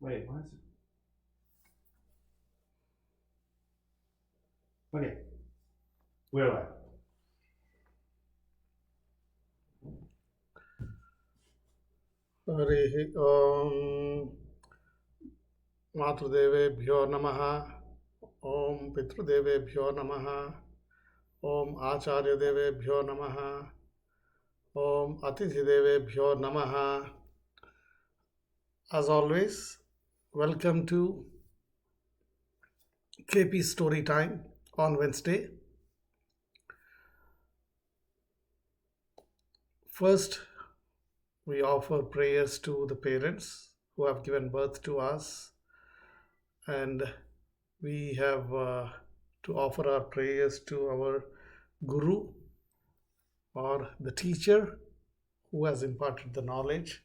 Wait, why is it? Okay, we're live. हरिः ॐ मातृदेवेभ्यो नमः। ॐ पितृदेवेभ्यो नमः। ॐ आचार्यदेवेभ्यो नमः। ॐ अतिथिदेवेभ्यो नमः. As always, welcome to KP Storytime on Wednesday. First, we offer prayers to the parents who have given birth to us, and we have to offer our prayers to our Guru or the teacher who has imparted the knowledge,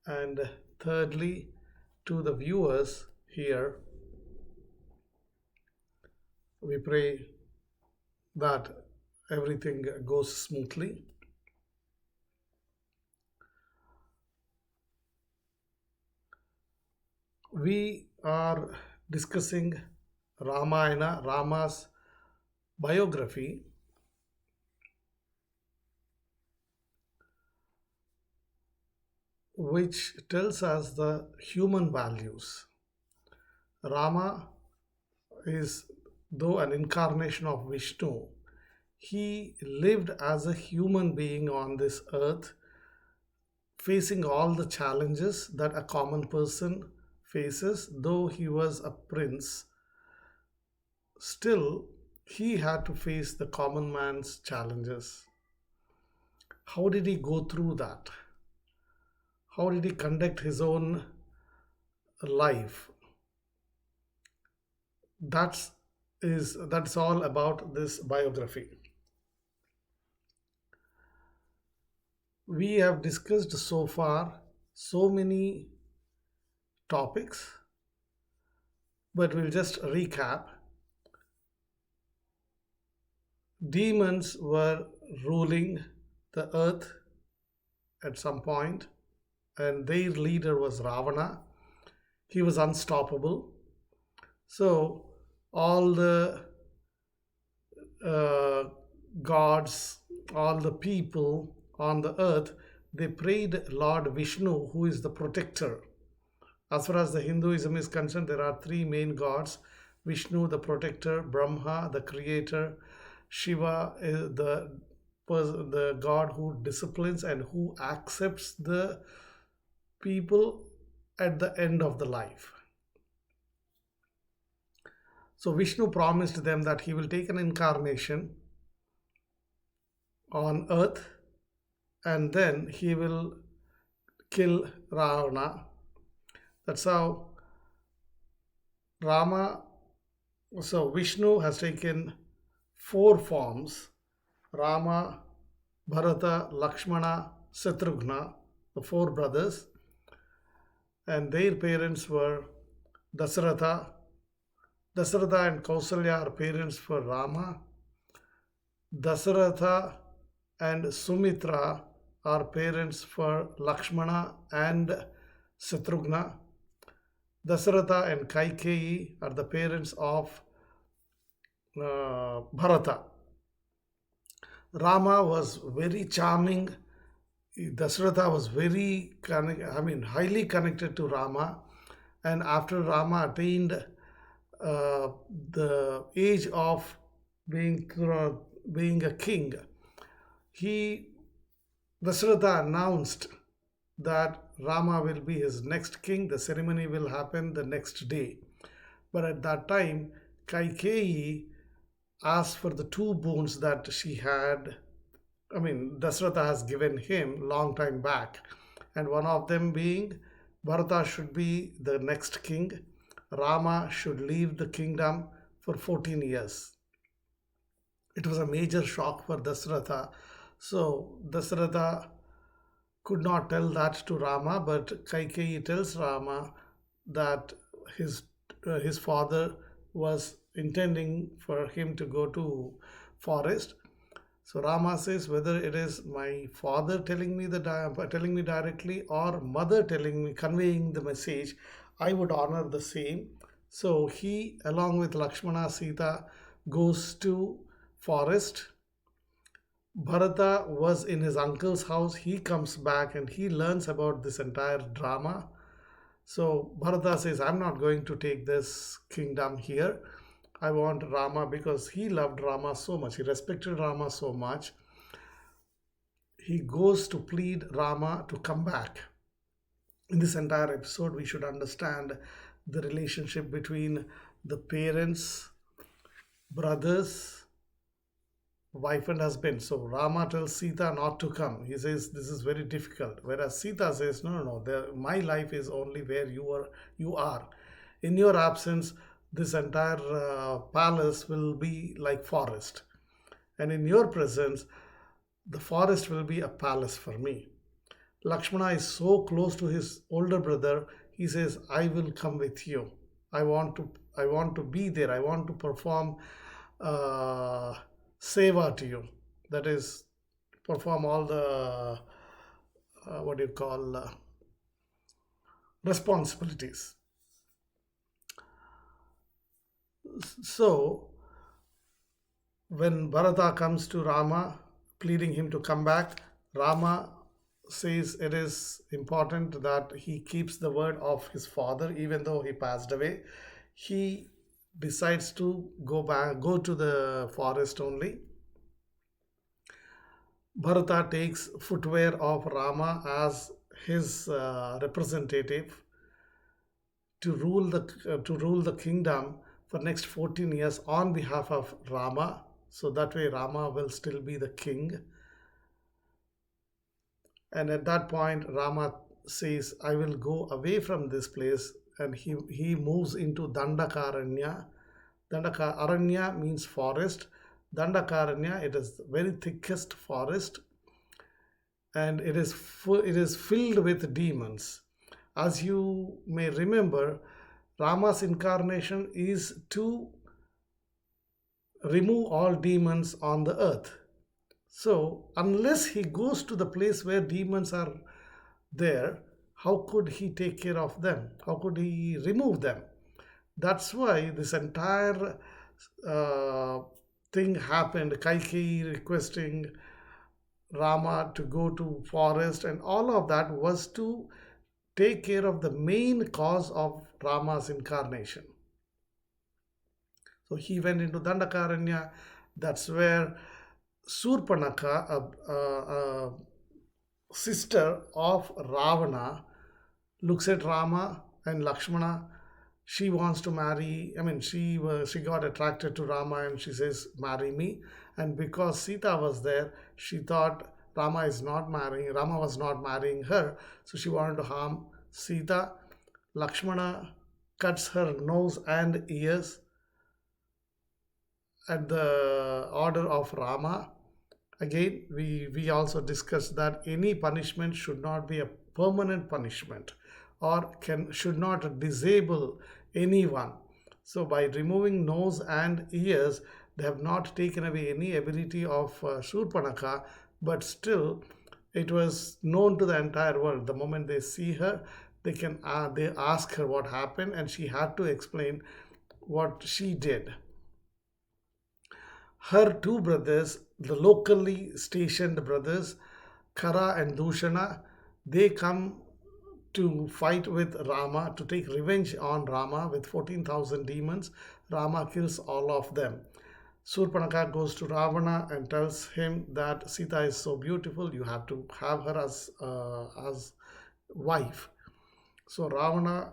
and thirdly, to the viewers here, we pray that everything goes smoothly. We are discussing Ramayana, Rama's biography, which tells us the human values. Rama is, though an incarnation of Vishnu, he lived as a human being on this earth, facing all the challenges that a common person faces. Though he was a prince, still he had to face the common man's challenges. How did he go through that? How did he conduct his own life? That's all about this biography. We have discussed so far so many topics, but we'll just recap. Demons were ruling the earth at some point, and their leader was Ravana. He was unstoppable. So, all the uh, gods, all the people on the earth, they prayed Lord Vishnu, who is the protector. As far as the Hinduism is concerned, there are three main gods: Vishnu, the protector; Brahma, the creator; Shiva is the god who disciplines and who accepts the people at the end of the life. So Vishnu promised them that he will take an incarnation on earth and then he will kill Ravana. That's how Rama, so Vishnu has taken four forms: Rama, Bharata, Lakshmana, Shatrugna, the four brothers, and their parents were Dasaratha. Dasaratha and Kausalya are parents for Rama. Dasaratha and Sumitra are parents for Lakshmana and Shatrugna. Dasaratha and Kaikeyi are the parents of Bharata. Rama was very charming. Dasaratha was highly connected to Rama. And after Rama attained the age of being a king, he Dasaratha announced that Rama will be his next king. The ceremony will happen the next day. But at that time, Kaikeyi asked for the two boons that she had. Dasaratha has given him long time back, and one of them being Bharata should be the next king. Rama should leave the kingdom for 14 years. It was a major shock for Dasaratha. So Dasaratha could not tell that to Rama, but Kaikeyi tells Rama that his his father was intending for him to go to forest. So Rama says, whether it is my father telling me directly or mother telling me, conveying the message, I would honor the same. So he, along with Lakshmana, Sita, goes to forest. Bharata was in his uncle's house. He comes back and he learns about this entire drama. So Bharata says, I'm not going to take this kingdom here. I want Rama, because he loved Rama so much. He respected Rama so much. He goes to plead Rama to come back. In this entire episode, we should understand the relationship between the parents, brothers, wife and husband. So Rama tells Sita not to come. He says this is very difficult. Whereas Sita says, no, no, no. My life is only where You are. In your absence, this entire palace will be like forest, and in your presence, the forest will be a palace for me. Lakshmana is so close to his older brother. He says, I will come with you. I want to be there. I want to perform uh, seva to you. That is, perform all the what do you call responsibilities. So when Bharata comes to Rama, pleading him to come back, Rama says it is important that he keeps the word of his father, even though he passed away. He decides to go to the forest only. Bharata takes footwear of Rama as his representative to rule the kingdom for next 14 years on behalf of Rama. So that way Rama will still be the king. And at that point, Rama says, I will go away from this place. And he moves into Dandakaranya. Aranya means forest. Dandakaranya, it is very thickest forest, and it is filled with demons. As you may remember, Rama's incarnation is to remove all demons on the earth. So, unless he goes to the place where demons are there, how could he take care of them? How could he remove them? That's why this entire uh, thing happened. Kaikeyi requesting Rama to go to forest, and all of that was to take care of the main cause of Rama's incarnation. So he went into Dandakaranya. That's where Surpanaka, a sister of Ravana, looks at Rama and Lakshmana. She wants to marry. I mean, she got attracted to Rama and she says, "Marry me." And because Sita was there, she thought Rama was not marrying her, so she wanted to harm Sita. Lakshmana cuts her nose and ears at the order of Rama. Again, we also discussed that any punishment should not be a permanent punishment, or should not disable anyone. So by removing nose and ears, they have not taken away any ability of Shurpanaka, but still it was known to the entire world. The moment they see her, they ask her what happened, and she had to explain what she did. Her two brothers, the locally stationed brothers, Kara and Dushana, they come to fight with Rama, to take revenge on Rama with 14,000 demons. Rama kills all of them. Surpanaka goes to Ravana and tells him that Sita is so beautiful, you have to have her as wife. So Ravana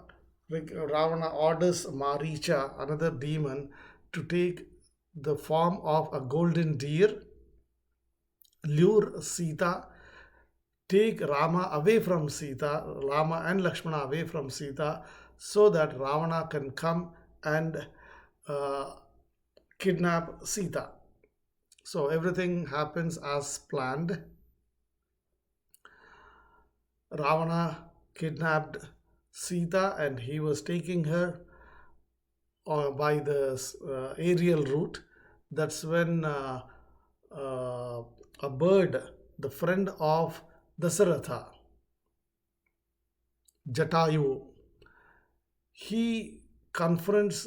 orders Maricha, another demon, to take the form of a golden deer, lure Sita, take Rama and Lakshmana away from Sita, so that Ravana can come and uh, kidnap Sita. So everything happens as planned. Ravana kidnapped Sita and he was taking her by the aerial route. That's when uh, a bird, the friend of Dasaratha, Jatayu, He confronts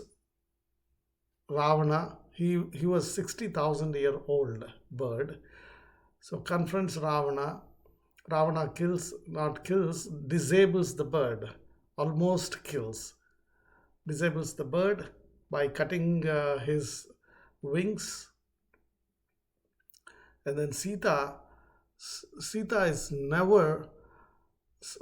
Ravana. He was 60,000 year old bird. So confronts Ravana. Ravana kills, not kills, disables the bird, almost kills, disables the bird by cutting his wings. And then Sita is never,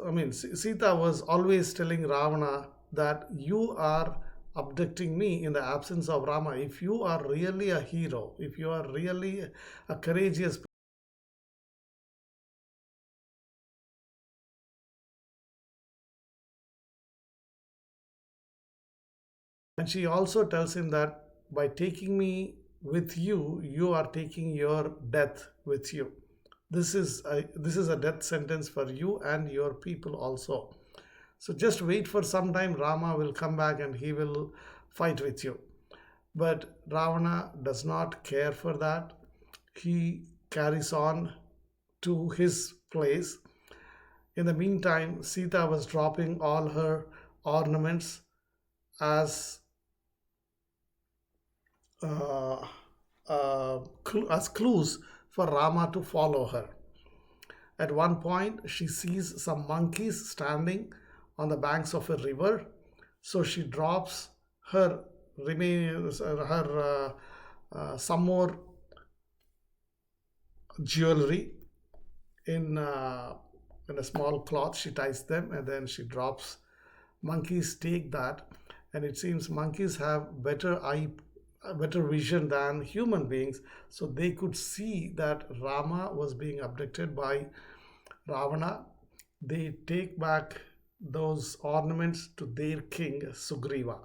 I mean, Sita was always telling Ravana that you are abducting me in the absence of Rama. If you are really a hero, if you are really a courageous, and she also tells him that by taking me with you, you are taking your death with you. This is a death sentence for you and your people also. So just wait for some time. Rama will come back and he will fight with you. But Ravana does not care for that. He carries on to his place. In the meantime, Sita was dropping all her ornaments as uh, as clues for Rama to follow her. At one point, she sees some monkeys standing on the banks of a river, so she drops her her some more jewelry in in a small cloth. She ties them and then she drops. Monkeys take that, and it seems monkeys have better vision than human beings, so they could see that Rama was being abducted by Ravana. They take back those ornaments to their king Sugriva.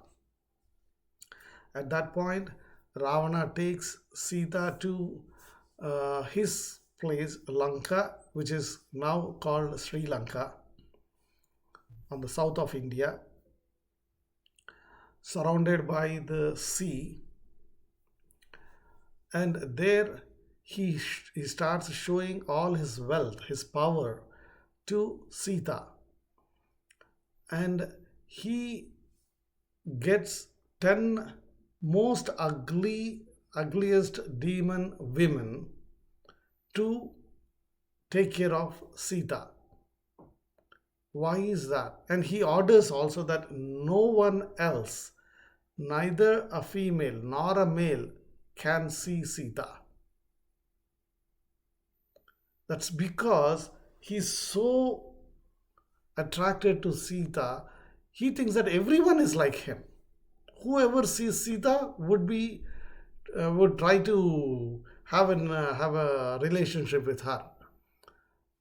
At that point, Ravana takes Sita to his place, Lanka, which is now called Sri Lanka, on the south of India, surrounded by the sea. And there he starts showing all his wealth, his power to Sita. And he gets 10 most ugliest demon women to take care of Sita. Why is that? And he orders also that no one else, neither a female nor a male, can see Sita. That's because he's so attracted to Sita, he thinks that everyone is like him. Whoever sees Sita would try to have a relationship with her.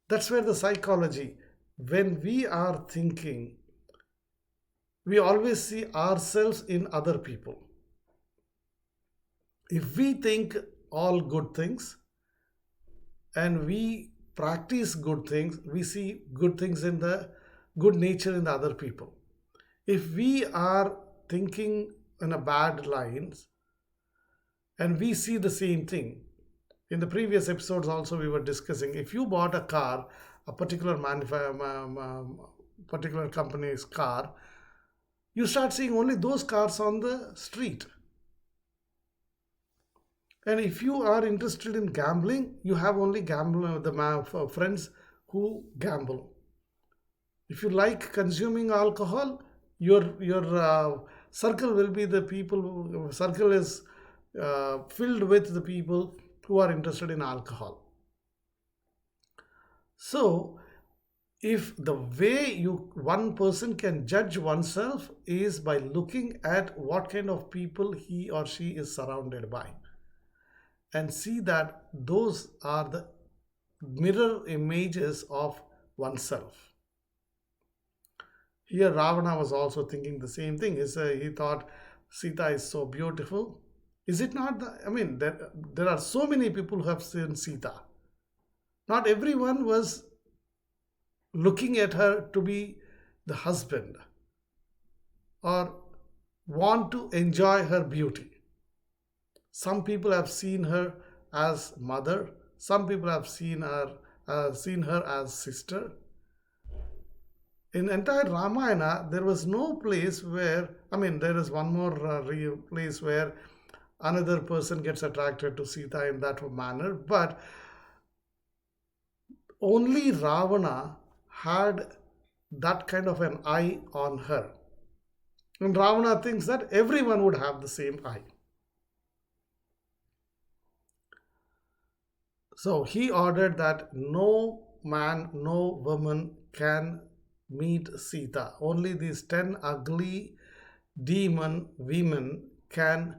That's where the psychology. When we are thinking, we always see ourselves in other people. If we think all good things and we practice good things, we see good things in the good nature in the other people. If we are thinking in a bad lines and we see the same thing, in the previous episodes also we were discussing, if you bought a car, a particular company's car, you start seeing only those cars on the street. And if you are interested in gambling, you have only friends who gamble. If you like consuming alcohol, your circle will be the people. Circle is filled with the people who are interested in alcohol. So, if the way one person can judge oneself is by looking at what kind of people he or she is surrounded by, and see that those are the mirror images of oneself. Here, Ravana was also thinking the same thing. He thought Sita is so beautiful. Is it not? I mean, there are so many people who have seen Sita. Not everyone was looking at her to be the husband or want to enjoy her beauty. Some people have seen her as mother. Some people have seen her as sister. In entire Ramayana, there was no place where, I mean, there is one more place where another person gets attracted to Sita in that manner, but only Ravana had that kind of an eye on her. And Ravana thinks that everyone would have the same eye. So he ordered that no man, no woman can meet Sita. Only these 10 ugly demon women can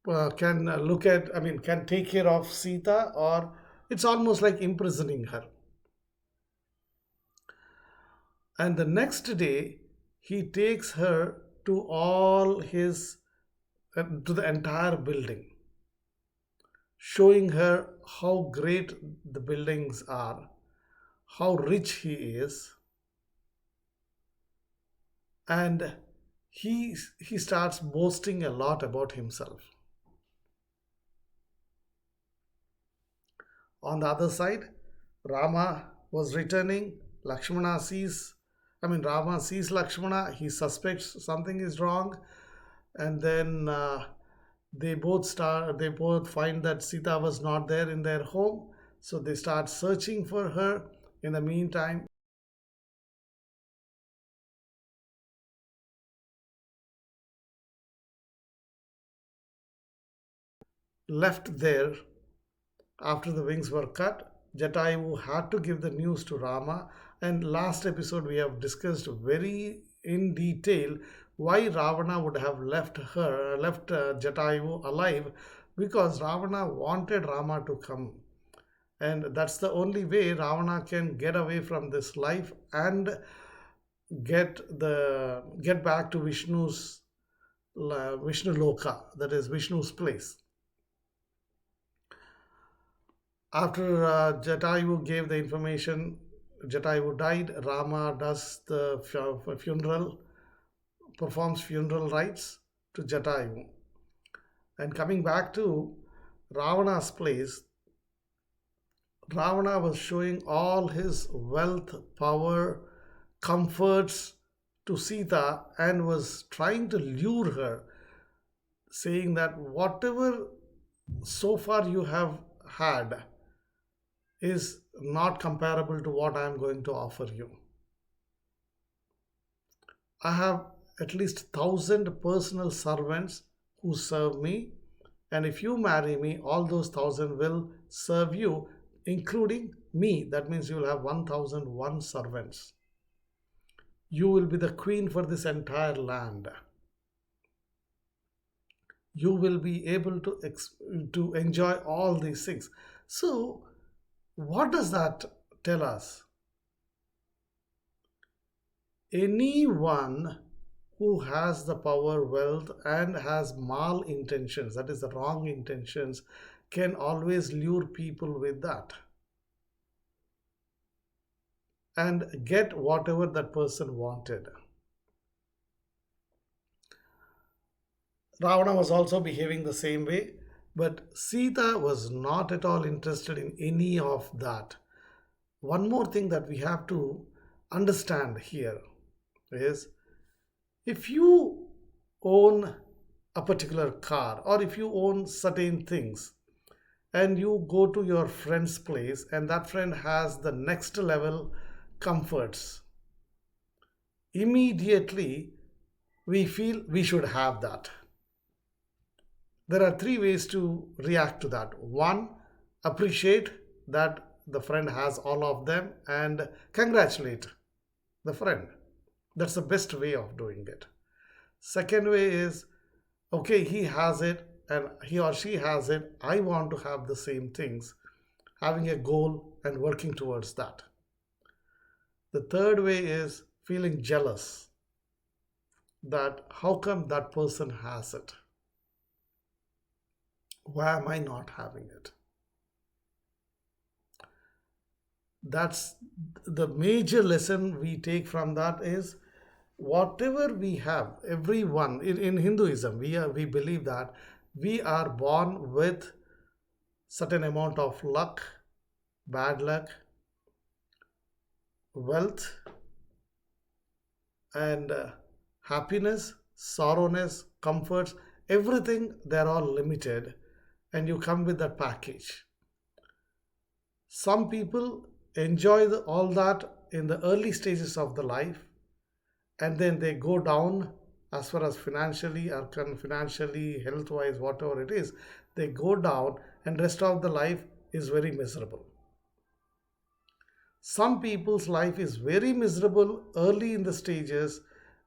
look at, I mean, can take care of Sita, or it's almost like imprisoning her. And the next day, he takes her to all his, to the entire building, showing her how great the buildings are, how rich he is, and he starts boasting a lot about himself. On the other side, Rama was returning. Lakshmana sees, I mean, Rama sees Lakshmana. He suspects something is wrong, and then they both find that Sita was not there in their home, so they start searching for her. In the meantime, left there after the wings were cut, Jatayu had to give the news to Rama. And last episode, we have discussed very in detail why Ravana would have left Jatayu alive, because Ravana wanted Rama to come. And that's the only way Ravana can get away from this life and get back to Vishnu Loka, that is Vishnu's place. After Jatayu gave the information, Jatayu died. Rama does the funeral, performs funeral rites to Jatayu. And coming back to Ravana's place, Ravana was showing all his wealth, power, comforts to Sita and was trying to lure her, saying that whatever so far you have had is not comparable to what I am going to offer you. I have at least 1,000 personal servants who serve me, and if you marry me, all those 1,000 will serve you, including me. That means you will have 1,001 servants. You will be the queen for this entire land. You will be able to enjoy all these things. So, what does that tell us? Anyone who has the power, wealth, and has mal intentions, that is the wrong intentions, can always lure people with that and get whatever that person wanted. Ravana was also behaving the same way, but Sita was not at all interested in any of that. One more thing that we have to understand here is, if you own a particular car, or if you own certain things, and you go to your friend's place and that friend has the next level comforts, immediately we feel we should have that. There are three ways to react to that. One, appreciate that the friend has all of them and congratulate the friend. That's the best way of doing it. Second way is, okay, he has it and he or she has it. I want to have the same things, having a goal and working towards that. The third way is feeling jealous, that how come that person has it? Why am I not having it? That's the major lesson we take from that is, whatever we have, everyone in Hinduism, we believe that we are born with certain amount of luck, bad luck, wealth, and happiness, sorrowness, comforts, everything, they're all limited, and you come with that package. Some people enjoy all that in the early stages of the life, and then they go down as far as financially or financially, health wise, whatever it is, they go down, and rest of the life is very miserable. Some people's life is very miserable early in the stages,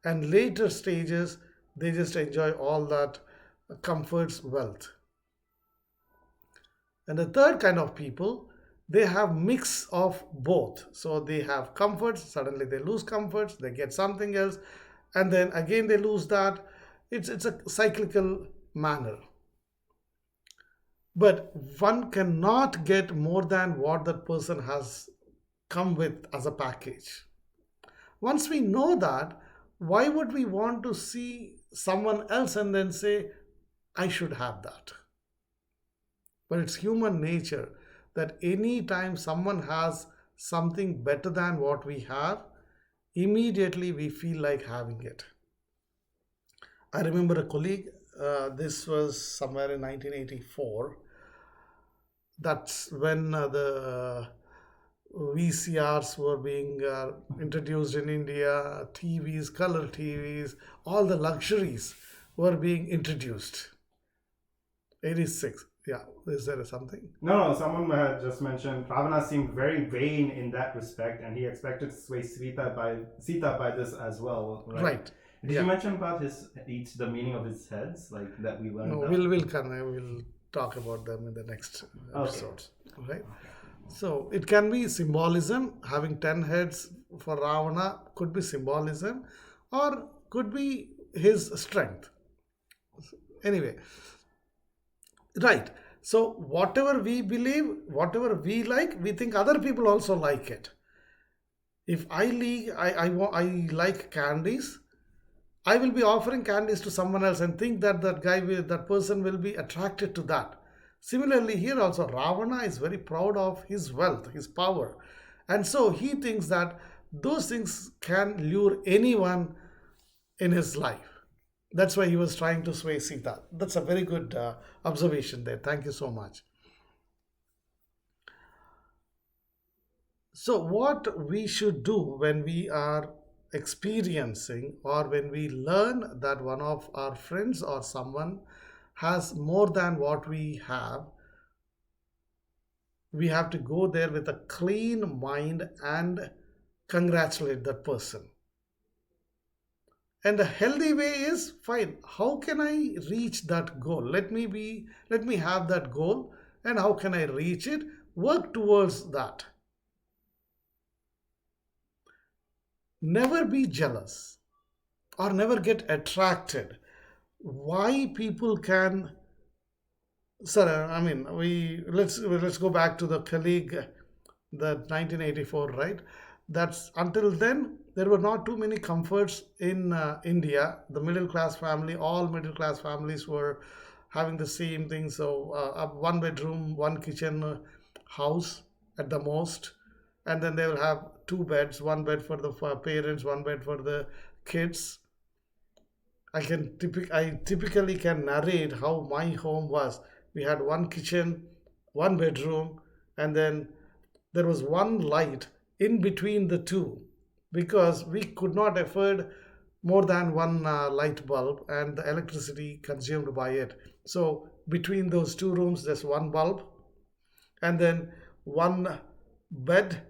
and later stages they just enjoy all that comforts, wealth. And the third kind of people, they have mix of both. So they have comforts, suddenly they lose comforts, they get something else, and then again they lose that. It's a cyclical manner. But one cannot get more than what that person has come with as a package. Once we know that, why would we want to see someone else and then say, I should have that? But it's human nature that any time someone has something better than what we have, immediately we feel like having it. I remember a colleague, this was somewhere in 1984. That's when the VCRs were being introduced in India, TVs, color TVs, all the luxuries were being introduced. 86. Yeah, is there something? No, no, someone had just mentioned Ravana seemed very vain in that respect, and he expected to sway Sita by this as well, right? Right. Did you Yeah. mention about the meaning of his heads, like that we learned No, that? we'll talk about them in the next Okay. episodes. Right. So it can be symbolism. Having 10 heads for Ravana could be symbolism, or could be his strength. Anyway, right. So whatever we believe, whatever we like, we think other people also like it. If I like candies, I will be offering candies to someone else and think that that person will be attracted to that. Similarly, here also, Ravana is very proud of his wealth, his power. And so he thinks that those things can lure anyone in his life. That's why he was trying to sway Sita. That's a very good observation there. Thank you so much. So, what we should do when we are experiencing or when we learn that one of our friends or someone has more than what we have to go there with a clean mind and congratulate that person. And the healthy way is fine. How can I reach that goal? Let me have that goal, and how can I reach it? Work towards that. Never be jealous or never get attracted. Why people can, sir, I mean, let's go back to the colleague, the 1984, right? That's until then there were not too many comforts in India. The middle class family, all middle class families were having the same thing. So a one bedroom, one kitchen house at the most, and then they will have two beds, one bed for the parents, one bed for the kids. I typically can narrate how my home was. We had one kitchen, one bedroom, and then there was one light in between the two because we could not afford more than one light bulb and the electricity consumed by it. So between those two rooms, there's one bulb, and then one bed,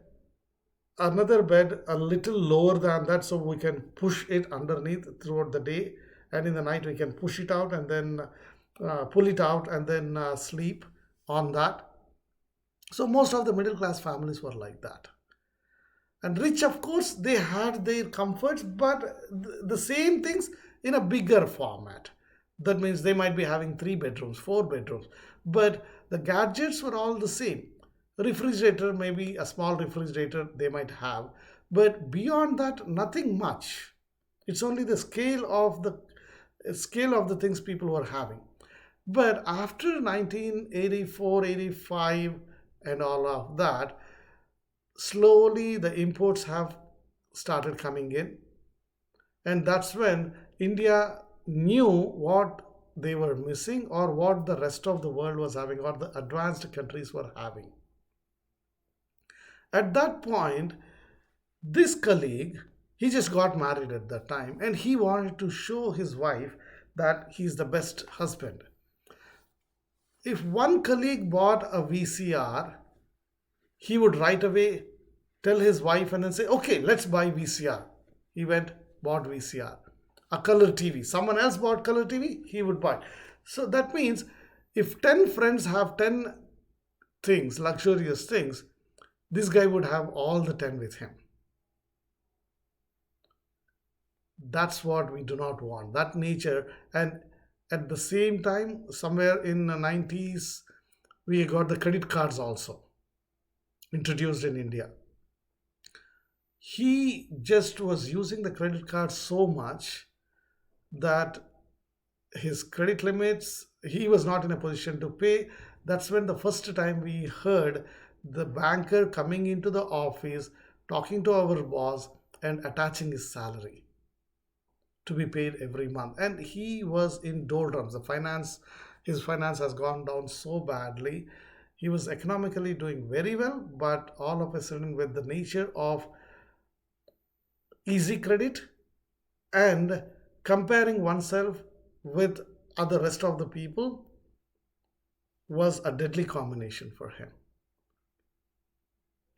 another bed a little lower than that, so we can push it underneath throughout the day, and in the night we can push it out and then pull it out and then sleep on that. So most of the middle class families were like that. And rich, of course, they had their comforts, but the same things in a bigger format. That means they might be having three bedrooms, four bedrooms, but the gadgets were all the same. Refrigerator, maybe a small refrigerator they might have, but beyond that, nothing much. It's only the scale of the things people were having. But after 1984, 85, and all of that, slowly the imports have started coming in, and that's when India knew what they were missing or what the rest of the world was having or the advanced countries were having. At that point, this colleague, he just got married at that time and he wanted to show his wife that he's the best husband. If one colleague bought a VCR, he would right away tell his wife and then say, okay, let's buy VCR. He went, bought VCR. A color TV. Someone else bought color TV, he would buy. So that means if 10 friends have 10 things, luxurious things, this guy would have all the 10 with him. That's what we do not want, that nature. And at the same time, somewhere in the 90s, we got the credit cards also introduced in India. He just was using the credit card so much that his credit limits, he was not in a position to pay. That's when the first time we heard the banker coming into the office, talking to our boss, and attaching his salary to be paid every month. And he was in doldrums. His finance has gone down so badly. He was economically doing very well, but all of a sudden, with the nature of easy credit and comparing oneself with other rest of the people was a deadly combination for him.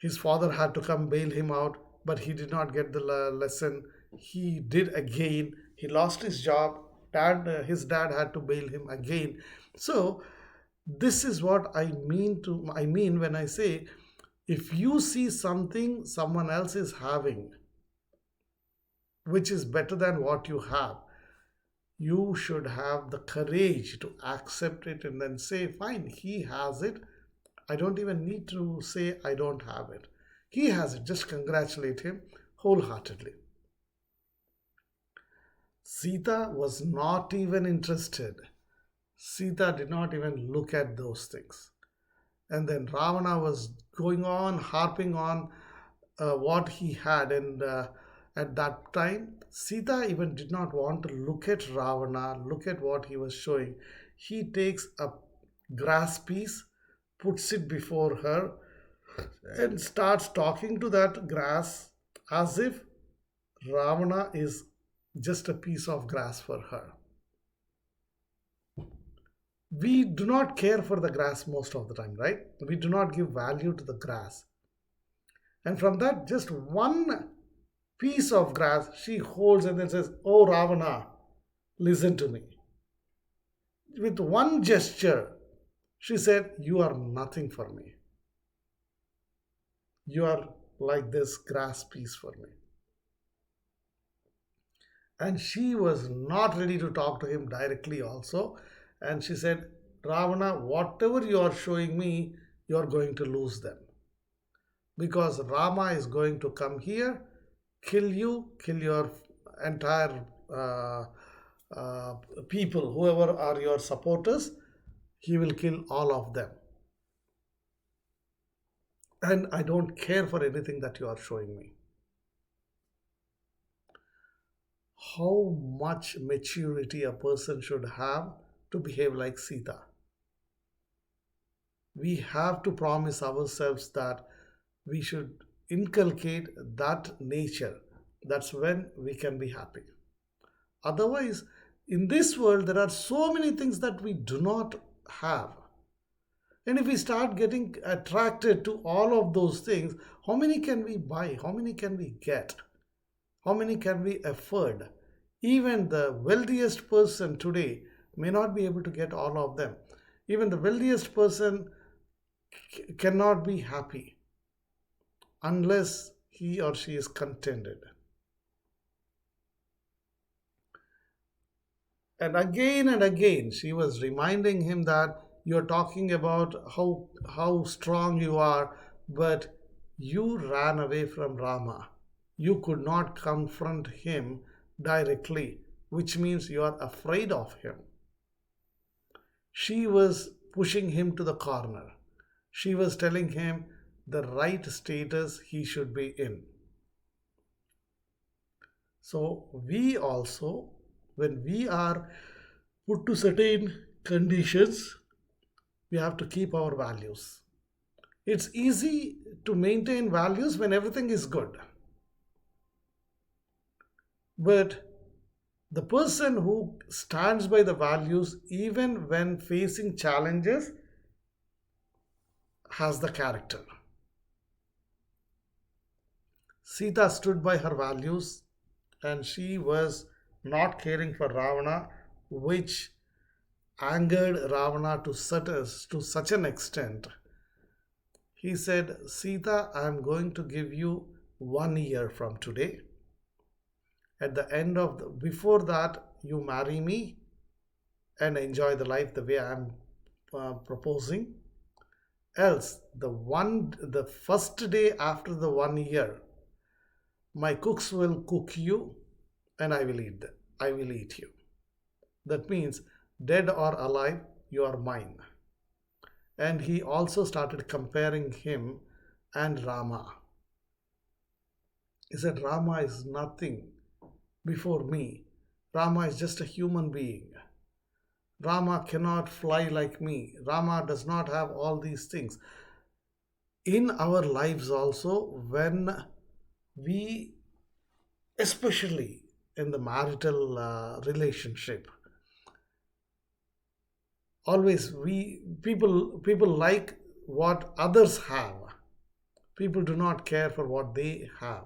His father had to come bail him out, but he did not get the lesson. He did again. He lost his job. His dad had to bail him again. So this is what I mean when I say, if you see something someone else is having which is better than what you have, you should have the courage to accept it and then say, fine, he has it. I don't even need to say I don't have it. He has it. Just congratulate him wholeheartedly. Sita was not even interested. Sita did not even look at those things. And then Ravana was going on, harping on what he had. And at that time, Sita even did not want to look at Ravana, look at what he was showing. He takes a grass piece, puts it before her, and starts talking to that grass as if Ravana is just a piece of grass for her. We do not care for the grass most of the time, right? We do not give value to the grass. And from that, just one piece of grass she holds and then says, oh Ravana, listen to me. With one gesture, she said, you are nothing for me. You are like this grass piece for me. And she was not ready to talk to him directly also. And she said, Ravana, whatever you are showing me, you are going to lose them. Because Rama is going to come here, kill you, kill your entire people, whoever are your supporters, he will kill all of them. And I don't care for anything that you are showing me. How much maturity a person should have to behave like Sita. We have to promise ourselves that we should inculcate that nature. That's when we can be happy. Otherwise, in this world, there are so many things that we do not have. And if we start getting attracted to all of those things, how many can we buy? How many can we get? How many can we afford? Even the wealthiest person today may not be able to get all of them. Even the wealthiest person cannot be happy unless he or she is contented. And again, she was reminding him that you're talking about how strong you are, but you ran away from Rama. You could not confront him directly, which means you are afraid of him. She was pushing him to the corner. She was telling him, the right status he should be in. So, we also, when we are put to certain conditions, we have to keep our values. It's easy to maintain values when everything is good. But the person who stands by the values, even when facing challenges, has the character. Sita stood by her values and she was not caring for Ravana, which angered Ravana to such an extent. He said, Sita, I am going to give you 1 year from today. At the end of before that, you marry me and enjoy the life the way I am proposing. Else, the first day after the 1 year, my cooks will cook you and I will eat you. That means, dead or alive, you are mine. And he also started comparing him and Rama. He said, Rama is nothing before me. Rama is just a human being. Rama cannot fly like me. Rama does not have all these things. In our lives, also, when we, especially in the marital relationship, always people like what others have. People do not care for what they have.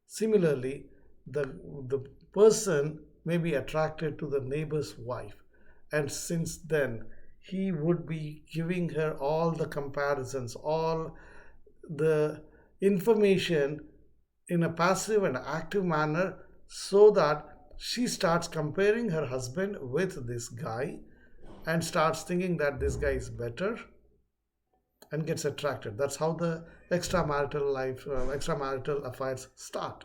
Similarly, the person may be attracted to the neighbor's wife, and since then he would be giving her all the comparisons, all the information in a passive and active manner, so that she starts comparing her husband with this guy and starts thinking that this guy is better and gets attracted. That's how the extramarital affairs start.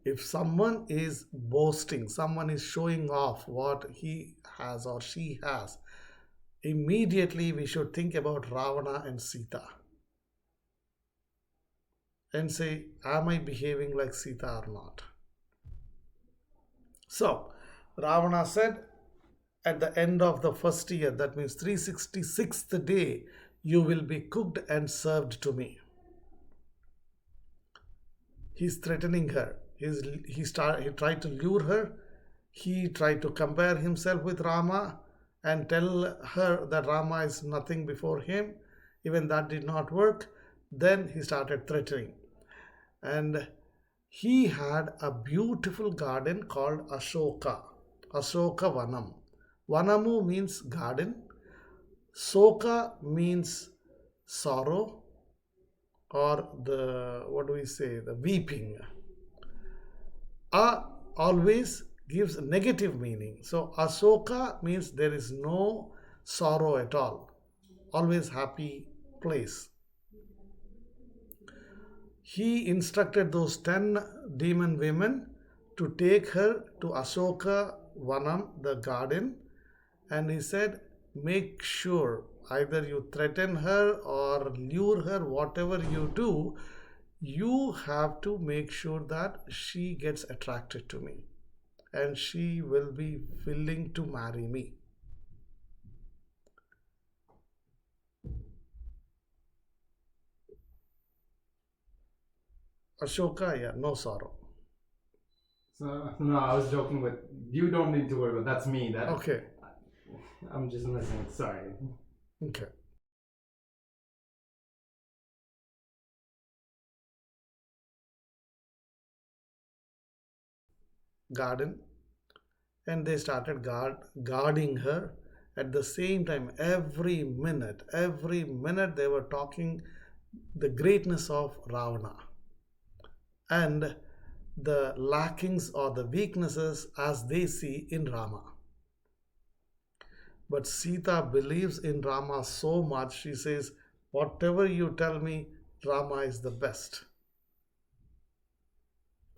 If someone is boasting, someone is showing off what he has or she has, immediately we should think about Ravana and Sita and say, am I behaving like Sita or not? So, Ravana said, at the end of the first year, that means 366th day, you will be cooked and served to me. He's threatening her. He tried to lure her. He tried to compare himself with Rama and tell her that Rama is nothing before him. Even that did not work. Then he started threatening. And he had a beautiful garden called Ashoka Vanam. Vanamu means garden. Soka means sorrow, or the, what do we say, the weeping. A always gives negative meaning. So Asoka means there is no sorrow at all, always happy place. He instructed those 10 demon women to take her to Asoka Vanam, the garden, and he said, make sure either you threaten her or lure her, whatever you do, you have to make sure that she gets attracted to me and she will be willing to marry me. Ashoka, yeah, no sorrow. So no, I was joking with you. Don't need to worry about that's me. That Okay, I'm just messing. Sorry. okay. Garden, and they started guarding her. At the same time, every minute they were talking the greatness of Ravana and the lackings or the weaknesses as they see in Rama. But Sita believes in Rama so much, she says, whatever you tell me, Rama is the best.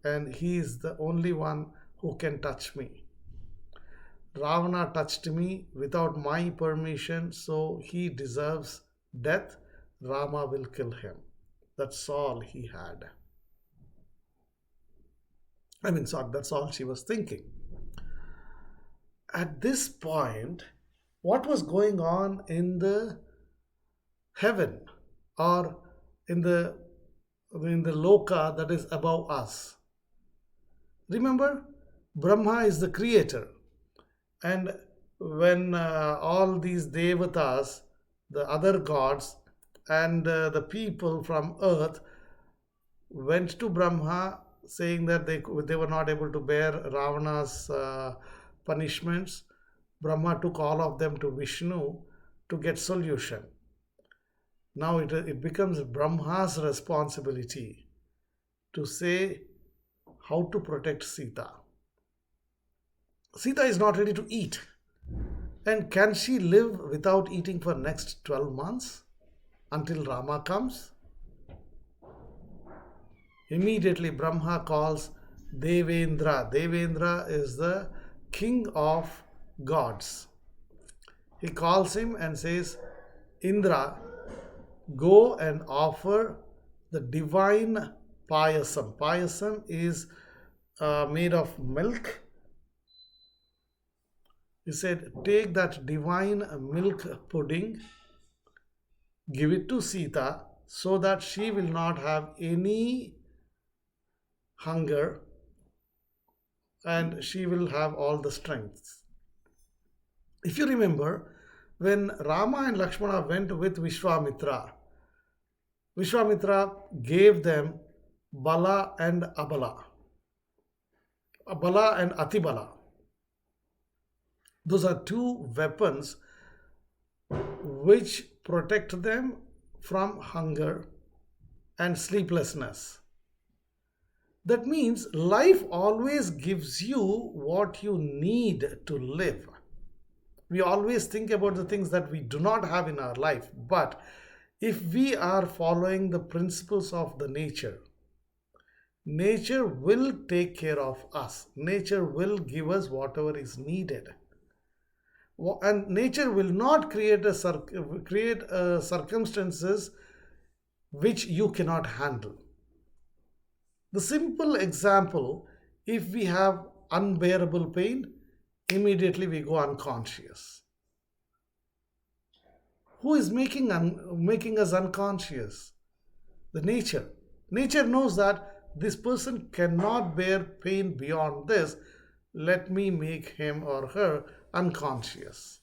And he is the only one who can touch me. Ravana touched me without my permission, so he deserves death, Rama will kill him. That's all he had. I mean, sorry, that's all she was thinking. At this point, what was going on in the heaven or in the loka that is above us? Remember, Brahma is the creator, and when all these devatas, the other gods, and the people from earth went to Brahma saying that they were not able to bear Ravana's punishments, Brahma took all of them to Vishnu to get solution. Now it becomes Brahma's responsibility to say how to protect Sita. Sita is not ready to eat. And can she live without eating for next 12 months until Rama comes? Immediately Brahma calls Devendra. Devendra is the king of gods. He calls him and says, Indra, go and offer the divine payasam. Payasam is made of milk. He said, take that divine milk pudding, give it to Sita so that she will not have any hunger and she will have all the strength. If you remember, when Rama and Lakshmana went with Vishwamitra, Vishwamitra gave them Bala and Abala, Bala and Atibala. Those are two weapons which protect them from hunger and sleeplessness. That means life always gives you what you need to live. We always think about the things that we do not have in our life, but if we are following the principles of the nature, nature will take care of us. Nature will give us whatever is needed. And nature will not create circumstances which you cannot handle. The simple example, if we have unbearable pain, immediately we go unconscious. Who is making us unconscious? The nature. Nature knows that this person cannot bear pain beyond this. Let me make him or her unconscious.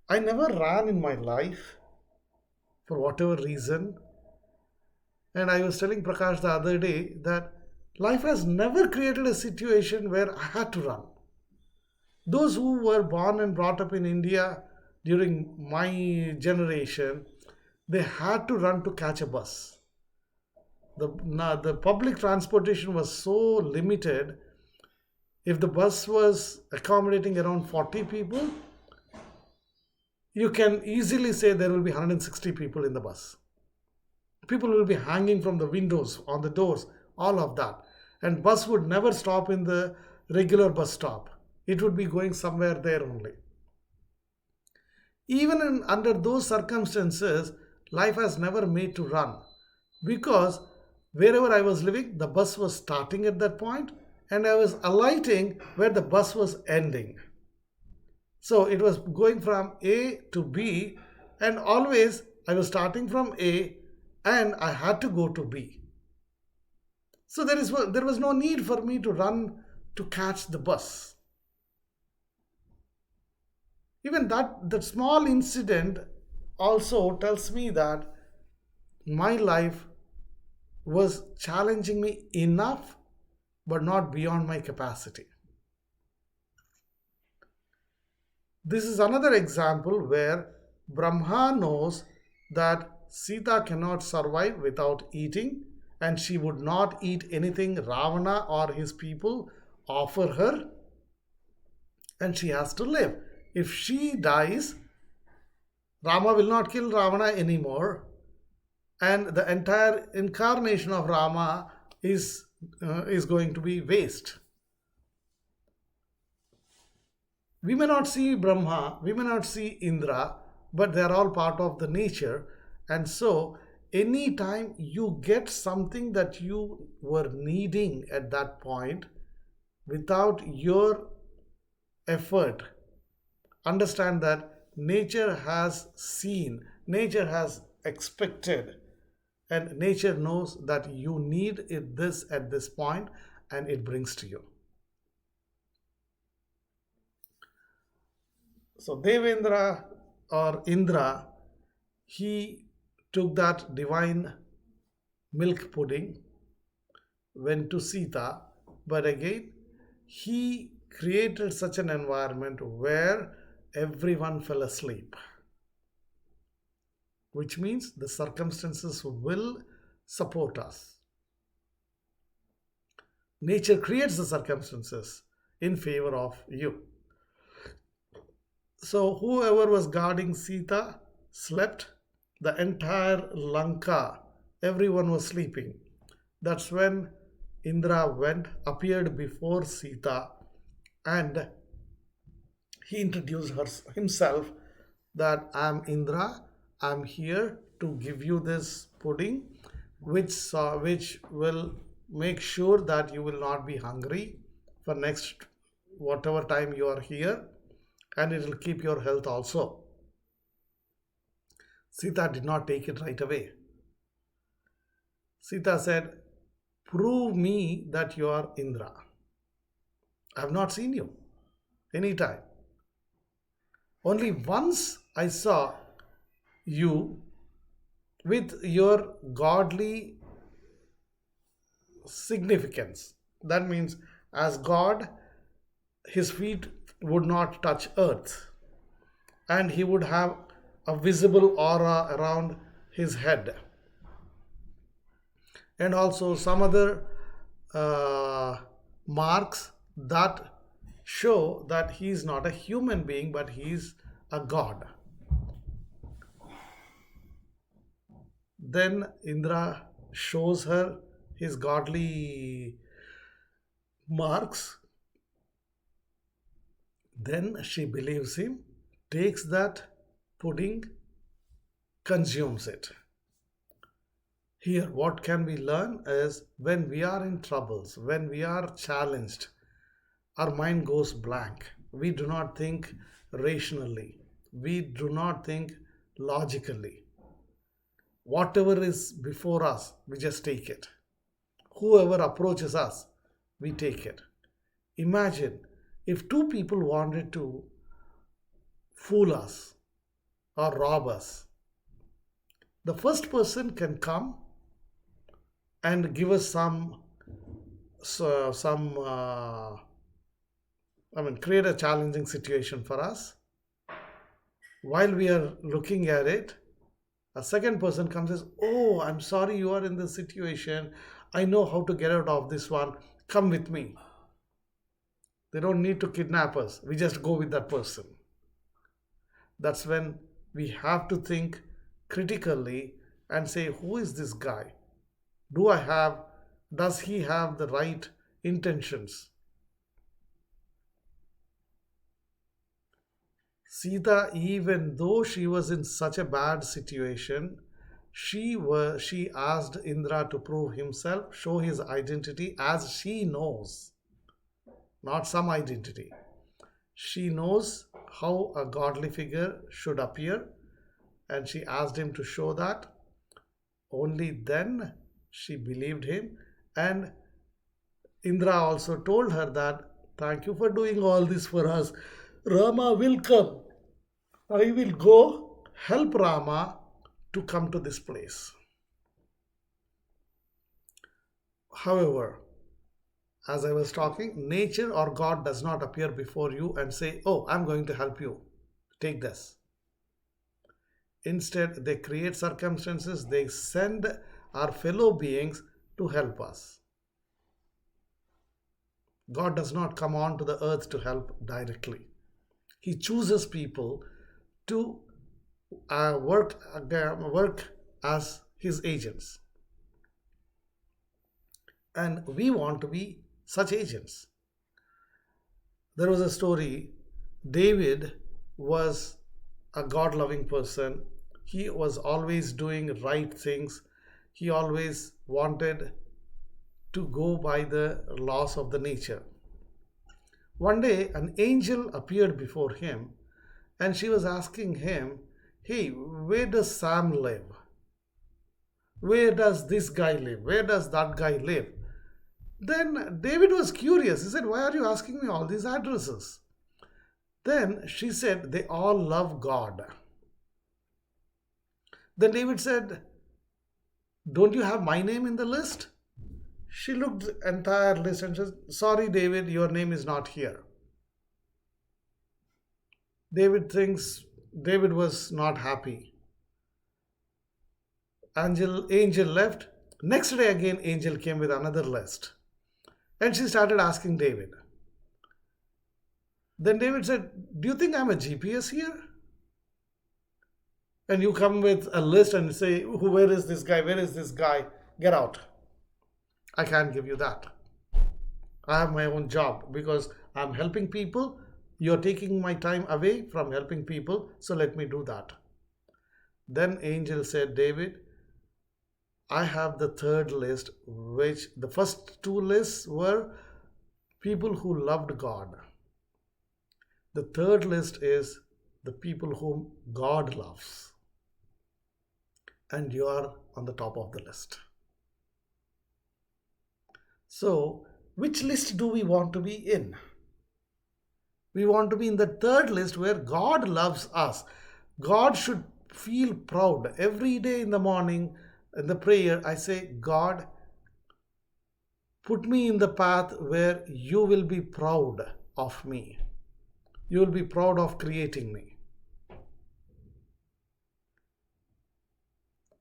I never ran in my life for whatever reason. And I was telling Prakash the other day that life has never created a situation where I had to run. Those who were born and brought up in India during my generation, they had to run to catch a bus. The public transportation was so limited. If the bus was accommodating around 40 people, you can easily say there will be 160 people in the bus. People will be hanging from the windows, on the doors, all of that. And bus would never stop in the regular bus stop. It would be going somewhere there only. Even under those circumstances, life has never made to run. Because wherever I was living, the bus was starting at that point and I was alighting where the bus was ending. So it was going from A to B, and always I was starting from A and I had to go to B. So there was no need for me to run to catch the bus. Even that small incident also tells me that my life was challenging me enough, but not beyond my capacity. This is another example where Brahma knows that Sita cannot survive without eating, and she would not eat anything Ravana or his people offer her, and she has to live. If she dies, Rama will not kill Ravana anymore, and the entire incarnation of Rama is going to be waste. We may not see Brahma, we may not see Indra, but they are all part of the nature. And so, anytime you get something that you were needing at that point, without your effort, understand that nature has seen, nature has expected, and nature knows that you need it this at this point, and it brings to you. So Devendra or Indra, he took that divine milk pudding, went to Sita, but again, he created such an environment where everyone fell asleep, which means the circumstances will support us. Nature creates the circumstances in favor of you. So, whoever was guarding Sita slept, the entire Lanka, everyone was sleeping. That's when Indra went, appeared before Sita, and he introduced himself that I'm Indra, I'm here to give you this pudding, which will make sure that you will not be hungry for next whatever time you are here, and it will keep your health also. Sita did not take it right away. Sita said, prove me that you are Indra. I have not seen you any time. Only once I saw you with your godly significance. That means, as God, his feet would not touch earth, and he would have a visible aura around his head, and also some other uh, marks that show that he is not a human being but he is a god. Then Indra shows her his godly marks. Then she believes him, takes that pudding, consumes it. Here, what can we learn is when we are in troubles, when we are challenged, our mind goes blank. We do not think rationally, we do not think logically. Whatever is before us, we just take it. Whoever approaches us, we take it. Imagine if two people wanted to fool us or rob us. The first person can come and give us some create a challenging situation for us. While we are looking at it, a second person comes and says, oh, I'm sorry you are in this situation. I know how to get out of this one. Come with me. They don't need to kidnap us. We just go with that person. That's when we have to think critically and say, who is this guy? Does he have the right intentions? Sita, even though she was in such a bad situation, she asked Indra to prove himself, show his identity as she knows, not some identity. She knows how a godly figure should appear, and she asked him to show that. Only then she believed him, and Indra also told her that thank you for doing all this for us. Rama will come. I will go help Rama to come to this place. However, as I was talking, nature or God does not appear before you and say, oh, I'm going to help you. Take this. Instead, they create circumstances, they send our fellow beings to help us. God does not come onto the earth to help directly. He chooses people to work as his agents. And we want to be such agents. There was a story David was a God loving person. He was always doing right things. He always wanted to go by the laws of the nature. One day, an angel appeared before him and she was asking him, "Hey, where does Sam live? Where does this guy live? Where does that guy live?" Then David was curious. He said, "Why are you asking me all these addresses?" Then she said, "They all love God." Then David said, "Don't you have my name in the list?" She looked the entire list and said, "Sorry, David, your name is not here." David was not happy. Angel left. Next day again, angel came with another list. And she started asking David. Then David said, "Do you think I'm a GPS here? And you come with a list and say, where is this guy? Where is this guy? Get out. I can't give you that. I have my own job because I'm helping people. You're taking my time away from helping people, so let me do that." Then angel said, "David, I have the third list, which the first two lists were people who loved God. The third list is the people whom God loves. And you are on the top of the list." So, which list do we want to be in? We want to be in the third list where God loves us. God should feel proud. Every day in the morning, in the prayer, I say, "God, put me in the path where you will be proud of me. You will be proud of creating me."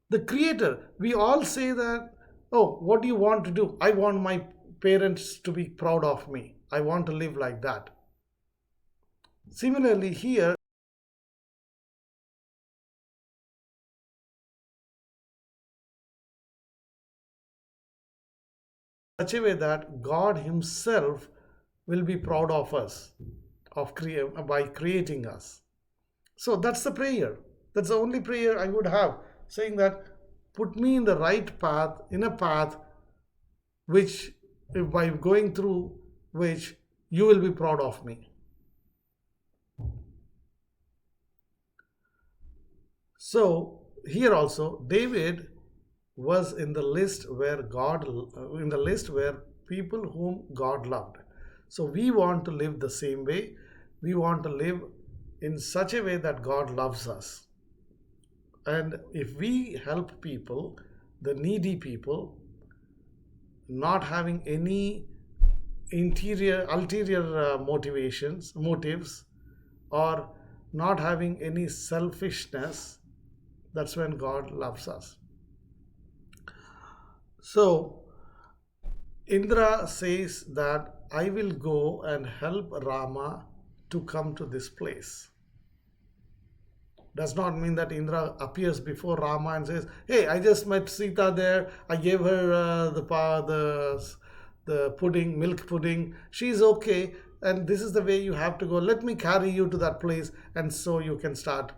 The Creator, we all say that, "Oh, what do you want to do? I want my parents to be proud of me. I want to live like that." Similarly, here, such a way that God Himself will be proud of us by creating us. So that's the prayer. That's the only prayer I would have, saying that, "Put me in the right path, in a path which, by going through which, you will be proud of me." So here also, David was in the list where people whom God loved. So we want to live the same way. We want to live in such a way that God loves us. And if we help people, the needy people, not having any ulterior motives, or not having any selfishness, that's when God loves us. So Indra says that, "I will go and help Rama to come to this place." Does not mean that Indra appears before Rama and says, "Hey, I just met Sita there. I gave her the pudding, milk pudding. She's okay, and this is the way you have to go. Let me carry you to that place, and so you can start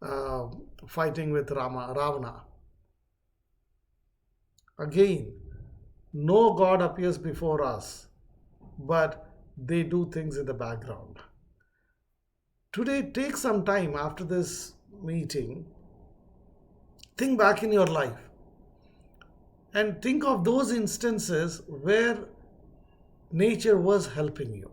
uh, fighting with Ravana." Again, no God appears before us, but they do things in the background. Today, take some time after this meeting, think back in your life and think of those instances where nature was helping you.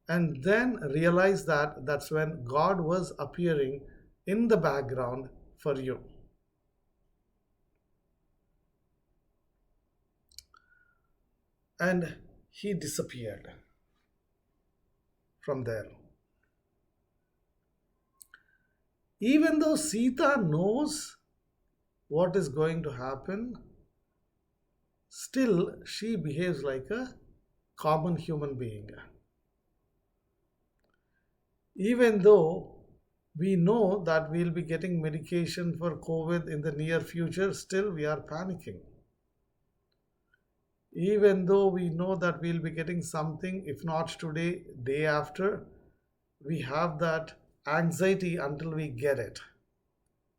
And then realize that that's when God was appearing in the background for you. And he disappeared from there. Even though Sita knows what is going to happen, still she behaves like a common human being. Even though we know that we'll be getting medication for COVID in the near future, still we are panicking. Even though we know that we'll be getting something, if not today, day after, we have that anxiety until we get it.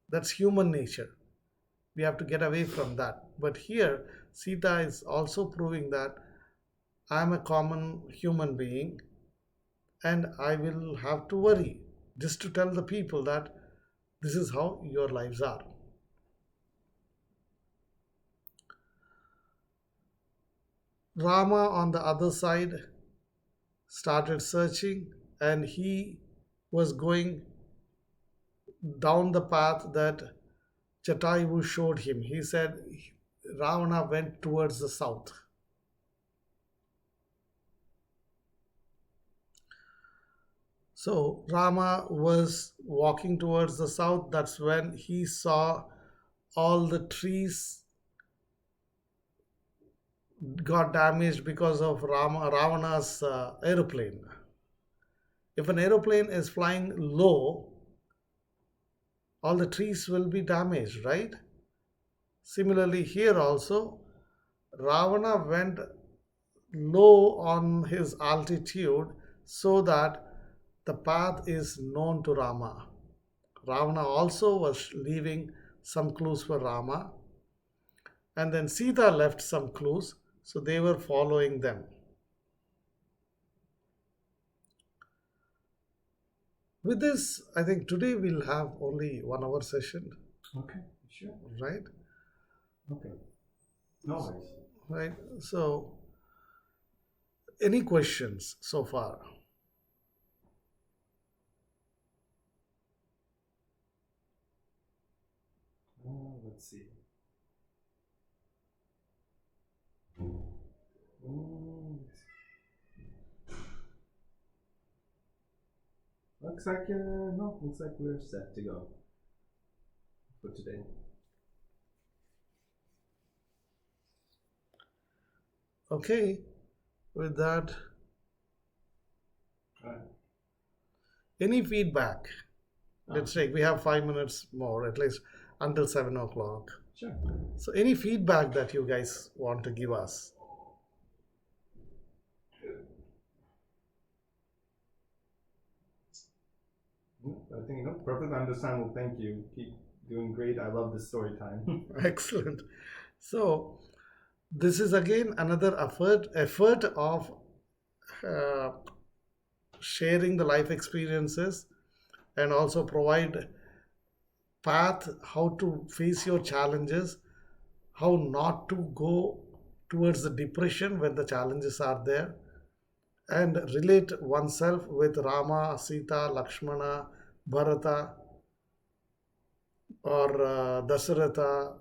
That's human nature. We have to get away from that. But here, Sita is also proving that I'm a common human being and I will have to worry just to tell the people that this is how your lives are. Rama, on the other side, started searching and he was going down the path that Jatayu showed him. He said Ravana went towards the south. So Rama was walking towards the south. That's when he saw all the trees got damaged because of Ravana's aeroplane. If an aeroplane is flying low, all the trees will be damaged, right? Similarly, here also, Ravana went low on his altitude so that the path is known to Rama. Ravana also was leaving some clues for Rama, and then Sita left some clues, so they were following them. With this, I think today we'll have only 1 hour session, Okay, sure. right? Okay, no worries. Right. So, any questions so far? Let's see. Looks like no. Looks like we're set to go for today. Okay. With that, All right. any feedback? Let's take, we have 5 minutes more, at least until 7 o'clock. Sure. So, any feedback that you guys want to give us? I think perfectly understandable. Thank you. Keep doing great. I love this story time. Excellent. So, this is again another effort of uh, sharing the life experiences and also provide path how to face your challenges, how not to go towards the depression when the challenges are there, and relate oneself with Rama, Sita, Lakshmana, Bharata, or Dasharatha,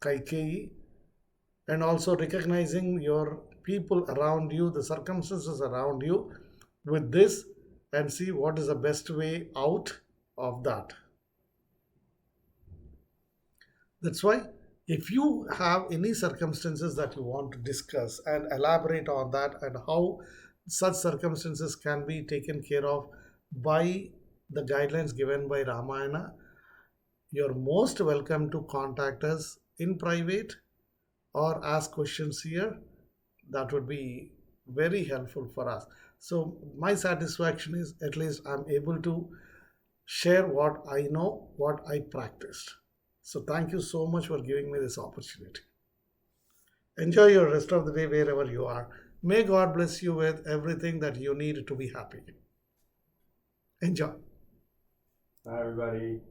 Kaikeyi, and also recognizing your people around you, the circumstances around you with this, and see what is the best way out of that. That's why, if you have any circumstances that you want to discuss and elaborate on that, and how such circumstances can be taken care of by the guidelines given by Ramayana, you're most welcome to contact us in private or ask questions here. That would be very helpful for us. So, my satisfaction is at least I'm able to share what I know, what I practiced. So, thank you so much for giving me this opportunity. Enjoy your rest of the day wherever you are. May God bless you with everything that you need to be happy. Enjoy. Bye, everybody.